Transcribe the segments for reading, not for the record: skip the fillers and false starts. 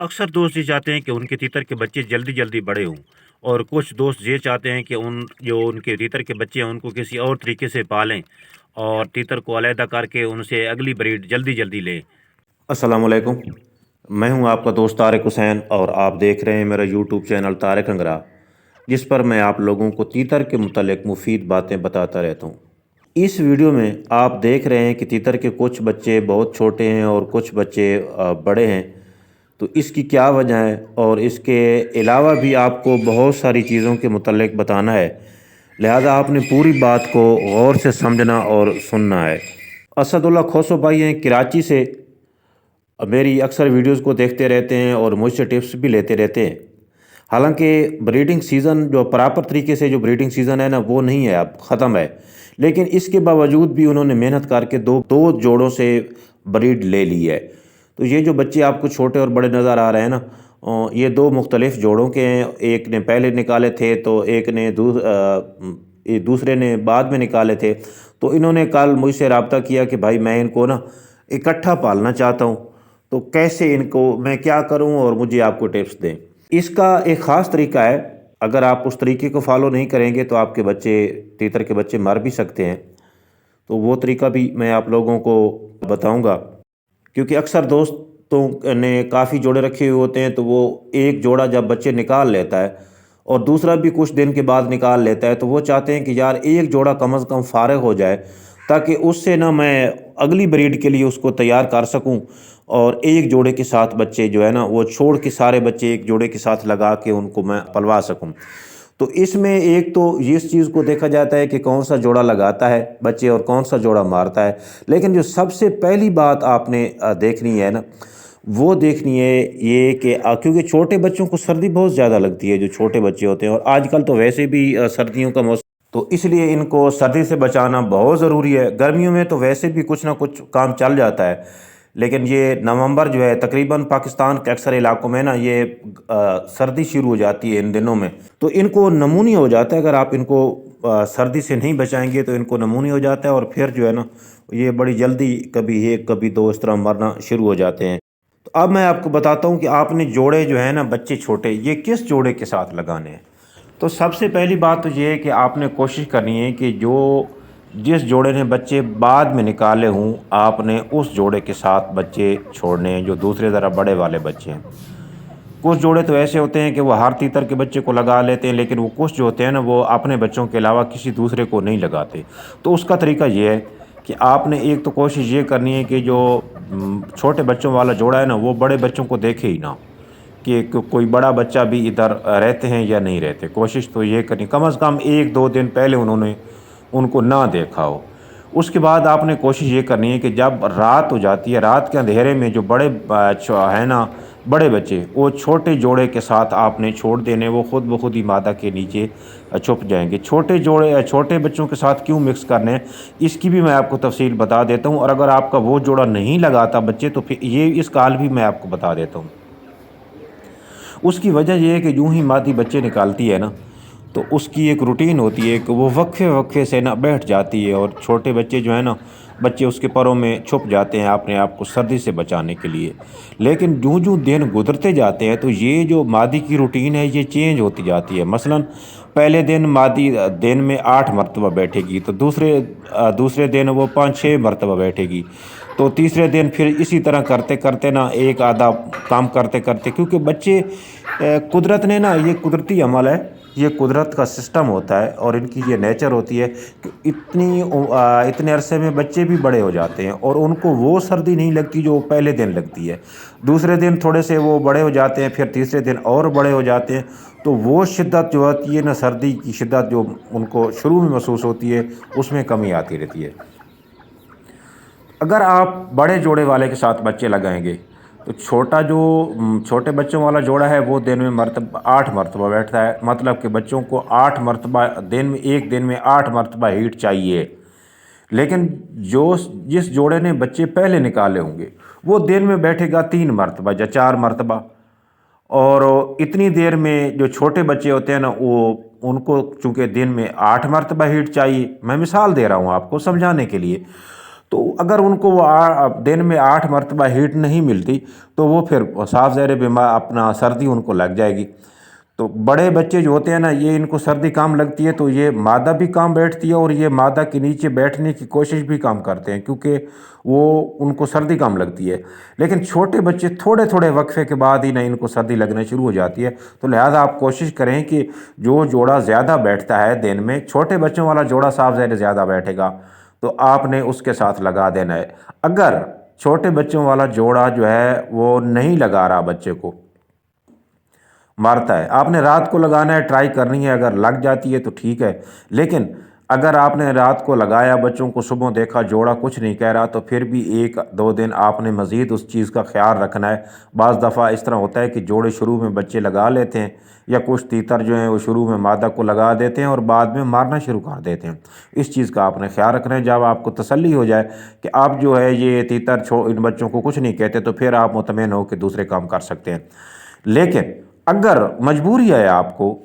अक्सर दोस्त ये चाहते हैं कि उनके तीतर के बच्चे जल्दी जल्दी बड़े हों, और कुछ दोस्त ये चाहते हैं कि उनके तीतर के बच्चे हैं उनको किसी और तरीके से पालें और तीतर को अलहदा करके उनसे अगली ब्रीड जल्दी जल्दी लें। अस्सलाम वालेकुम। मैं हूं आपका दोस्त तारिक हुसैन और आप देख रहे हैं मेरा यूट्यूब चैनल तारिक अंगरा, जिस पर मैं आप लोगों को तीतर के मुतालिक मुफीद बातें बताता रहता हूं। इस वीडियो में आप देख रहे हैं कि तीतर के कुछ बच्चे बहुत छोटे हैं और कुछ बच्चे बड़े हैं। तो इसकी क्या वजह है और इसके अलावा भी आपको बहुत सारी चीज़ों के मुतालिक बताना है, लिहाजा आपने पूरी बात को गौर से समझना और सुनना है। असदुल्ला खोसो भाई हैं कराची से, मेरी अक्सर वीडियोस को देखते रहते हैं और मुझसे टिप्स भी लेते रहते हैं। हालांकि ब्रीडिंग सीज़न जो प्रॉपर तरीके से जो ब्रीडिंग सीज़न है ना वो नहीं है, अब ख़त्म है, लेकिन इसके बावजूद भी उन्होंने मेहनत करके दो दो जोड़ों से ब्रीड ले ली है। तो ये जो बच्चे आपको छोटे और बड़े नज़र आ रहे हैं ना, ये दो मुख्तलिफ़ जोड़ों के हैं। एक ने पहले निकाले थे तो एक ने दूसरे ने बाद में निकाले थे। तो इन्होंने कल मुझसे रब्ता किया कि भाई मैं इनको ना इकट्ठा पालना चाहता हूँ, तो कैसे इनको मैं क्या करूँ और मुझे आपको टिप्स दें। इसका एक ख़ास तरीका है, अगर आप उस तरीके को फॉलो नहीं करेंगे तो आपके बच्चे तीतर के बच्चे मर भी सकते हैं। तो वो तरीका भी मैं आप लोगों को बताऊंगा, क्योंकि अक्सर दोस्तों ने काफ़ी जोड़े रखे हुए होते हैं, तो वो एक जोड़ा जब बच्चे निकाल लेता है और दूसरा भी कुछ दिन के बाद निकाल लेता है, तो वो चाहते हैं कि यार एक जोड़ा कम अज़ कम फ़ारिग हो जाए, ताकि उससे ना मैं अगली ब्रीड के लिए उसको तैयार कर सकूं और एक जोड़े के साथ बच्चे जो है ना वो छोड़ के सारे बच्चे एक जोड़े के साथ लगा के उनको मैं पलवा सकूं। तो इसमें एक तो इस चीज़ को देखा जाता है कि कौन सा जोड़ा लगाता है बच्चे और कौन सा जोड़ा मारता है, लेकिन जो सबसे पहली बात आपने देखनी है ना, वो देखनी है ये कि क्योंकि छोटे बच्चों को सर्दी बहुत ज़्यादा लगती है, जो छोटे बच्चे होते हैं, और आजकल तो वैसे भी सर्दियों का मौसम, तो इसलिए इनको सर्दी से बचाना बहुत ज़रूरी है। गर्मियों में तो वैसे भी कुछ ना कुछ काम चल जाता है, लेकिन ये नवंबर जो है तकरीबन पाकिस्तान के अक्सर इलाकों में ना ये सर्दी शुरू हो जाती है इन दिनों में, तो इनको नमूनिया हो जाता है। अगर आप इनको सर्दी से नहीं बचाएंगे तो इनको नमूनिया हो जाता है और फिर जो है ना ये बड़ी जल्दी कभी एक कभी दो इस तरह मरना शुरू हो जाते हैं। तो अब मैं आपको बताता हूँ कि आपने जोड़े जो है ना बच्चे छोटे ये किस जोड़े के साथ लगाने हैं। तो सबसे पहली बात तो ये है कि आपने कोशिश करनी है कि जिस जोड़े ने बच्चे बाद में निकाले हों, आपने उस जोड़े के साथ बच्चे छोड़ने हैं जो दूसरे ज़रा बड़े वाले बच्चे हैं। कुछ जोड़े तो ऐसे होते हैं कि वो हर तीतर के बच्चे को लगा लेते हैं, लेकिन वो कुछ जो होते हैं ना वो अपने बच्चों के अलावा किसी दूसरे को नहीं लगाते। तो उसका तरीका ये है कि आपने एक तो कोशिश ये करनी है कि जो छोटे बच्चों वाला जोड़ा है ना वो बड़े बच्चों को देखे ही ना, कि कोई बड़ा बच्चा भी इधर रहते हैं या नहीं रहते। कोशिश तो ये करनी कम अज़ कम एक दो दिन पहले उन्होंने उनको ना देखा हो। उसके बाद आपने कोशिश ये करनी है कि जब रात हो जाती है, रात के अंधेरे में जो बड़े है ना बड़े बच्चे, वो छोटे जोड़े के साथ आपने छोड़ देने, वो खुद ब खुद ही मादा के नीचे छुप जाएंगे। छोटे बच्चों के साथ क्यों मिक्स करने हैं इसकी भी मैं आपको तफसील बता देता हूँ, और अगर आपका वो जोड़ा नहीं लगाता बच्चे तो फिर ये इसका हाल भी मैं आपको बता देता हूँ। उसकी वजह यह है कि यूँ ही मादी बच्चे निकालती है ना, तो उसकी एक रूटीन होती है कि वो वक्फे वक्फे से ना बैठ जाती है, और छोटे बच्चे जो है ना बच्चे उसके परों में छुप जाते हैं अपने आप को सर्दी से बचाने के लिए। लेकिन यूँ यूँ दिन गुजरते जाते हैं तो ये जो मादी की रूटीन है ये चेंज होती जाती है। मसलन पहले दिन मादी दिन में 8 मरतबा बैठेगी, तो दूसरे दिन वो 5-6 मरतबा बैठेगी, तो तीसरे दिन फिर इसी तरह करते करते ना एक आधा काम करते करते, क्योंकि बच्चे कुदरत ने ना, ये कुदरती अमल है, ये कुदरत का सिस्टम होता है और इनकी ये नेचर होती है कि इतने अरसे में बच्चे भी बड़े हो जाते हैं और उनको वो सर्दी नहीं लगती जो पहले दिन लगती है। दूसरे दिन थोड़े से वो बड़े हो जाते हैं, फिर तीसरे दिन और बड़े हो जाते हैं, तो वो शिद्दत जो होती है ना, सर्दी की शिद्दत जो उनको शुरू में महसूस होती है उसमें कमी आती रहती है। अगर आप बड़े जोड़े वाले के साथ बच्चे लगाएंगे तो छोटे बच्चों वाला जोड़ा है वो दिन में 8 मरतबा बैठता है, मतलब कि बच्चों को 8 मरतबा एक दिन में 8 मरतबा हीट चाहिए। लेकिन जिस जोड़े ने बच्चे पहले निकाले होंगे वो दिन में बैठेगा 3 मरतबा या 4 मरतबा, और इतनी देर में जो छोटे बच्चे होते हैं ना वो उनको चूँकि दिन में 8 मरतबा हीट चाहिए। मैं मिसाल दे रहा हूँ आपको समझाने के लिए। تو اگر ان کو وہ دن میں 8 مرتبہ ہیٹ نہیں ملتی تو وہ پھر صاف ظاہر بیمار اپنا سردی ان کو لگ جائے گی۔ تو بڑے بچے جو ہوتے ہیں نا، یہ ان کو سردی کام لگتی ہے تو یہ مادہ بھی کام بیٹھتی ہے، اور یہ مادہ کے نیچے بیٹھنے کی کوشش بھی کام کرتے ہیں کیونکہ وہ ان کو سردی کام لگتی ہے۔ لیکن چھوٹے بچے تھوڑے تھوڑے وقفے کے بعد ہی نہ ان کو سردی لگنا شروع ہو جاتی ہے۔ تو لہٰذا آپ کوشش کریں کہ جو جوڑا زیادہ بیٹھتا ہے دن میں، چھوٹے بچوں والا جوڑا صاف ظاہر زیادہ بیٹھے گا تو آپ نے اس کے ساتھ لگا دینا ہے۔ اگر چھوٹے بچوں والا جوڑا جو ہے وہ نہیں لگا رہا، بچے کو مارتا ہے، آپ نے رات کو لگانا ہے، ٹرائی کرنی ہے، اگر لگ جاتی ہے تو ٹھیک ہے۔ لیکن اگر آپ نے رات کو لگایا، بچوں کو صبح دیکھا جوڑا کچھ نہیں کہہ رہا، تو پھر بھی 1-2 دن آپ نے مزید اس چیز کا خیال رکھنا ہے۔ بعض دفعہ اس طرح ہوتا ہے کہ جوڑے شروع میں بچے لگا لیتے ہیں، یا کچھ تیتر جو ہیں وہ شروع میں مادہ کو لگا دیتے ہیں اور بعد میں مارنا شروع کر دیتے ہیں۔ اس چیز کا آپ نے خیال رکھنا ہے۔ جب آپ کو تسلی ہو جائے کہ اب جو ہے یہ تیتر ان بچوں کو کچھ نہیں کہتے، تو پھر آپ مطمئن ہو کہ دوسرے کام کر سکتے ہیں۔ لیکن اگر مجبوری ہے آپ کو،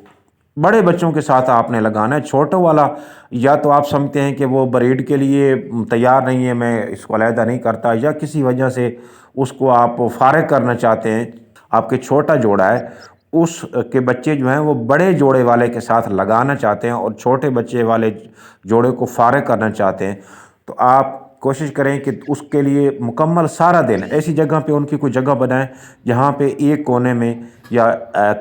بڑے بچوں کے ساتھ آپ نے لگانا ہے، چھوٹوں والا یا تو آپ سمجھتے ہیں کہ وہ بریڈ کے لیے تیار نہیں ہے، میں اس کو علیحدہ نہیں کرتا، یا کسی وجہ سے اس کو آپ فارغ کرنا چاہتے ہیں، آپ کے چھوٹا جوڑا ہے اس کے بچے جو ہیں وہ بڑے جوڑے والے کے ساتھ لگانا چاہتے ہیں اور چھوٹے بچے والے جوڑے کو فارغ کرنا چاہتے ہیں، تو آپ کوشش کریں کہ اس کے لیے مکمل سارا دن ایسی جگہ پہ ان کی کوئی جگہ بنائیں جہاں پہ ایک کونے میں یا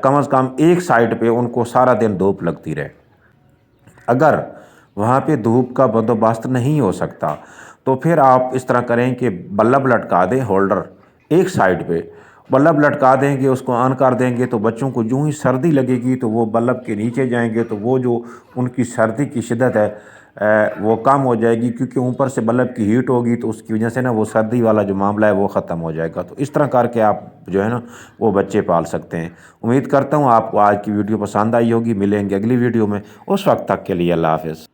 کم از کم ایک سائڈ پہ ان کو سارا دن دھوپ لگتی رہے۔ اگر وہاں پہ دھوپ کا بندوبست نہیں ہو سکتا تو پھر آپ اس طرح کریں کہ بلب لٹکا دیں، ہولڈر ایک سائڈ پہ بلب لٹکا دیں گے، اس کو آن کر دیں گے، تو بچوں کو جو ہی سردی لگے گی تو وہ بلب کے نیچے جائیں گے، تو وہ جو ان کی سردی کی شدت ہے وہ کم ہو جائے گی، کیونکہ اوپر سے بلب کی ہیٹ ہوگی تو اس کی وجہ سے نا وہ سردی والا جو معاملہ ہے وہ ختم ہو جائے گا۔ تو اس طرح کر کے آپ جو ہے نا وہ بچے پال سکتے ہیں۔ امید کرتا ہوں آپ کو آج کی ویڈیو پسند آئی ہوگی۔ ملیں گے اگلی ویڈیو میں، اس وقت تک کے لیے اللہ حافظ۔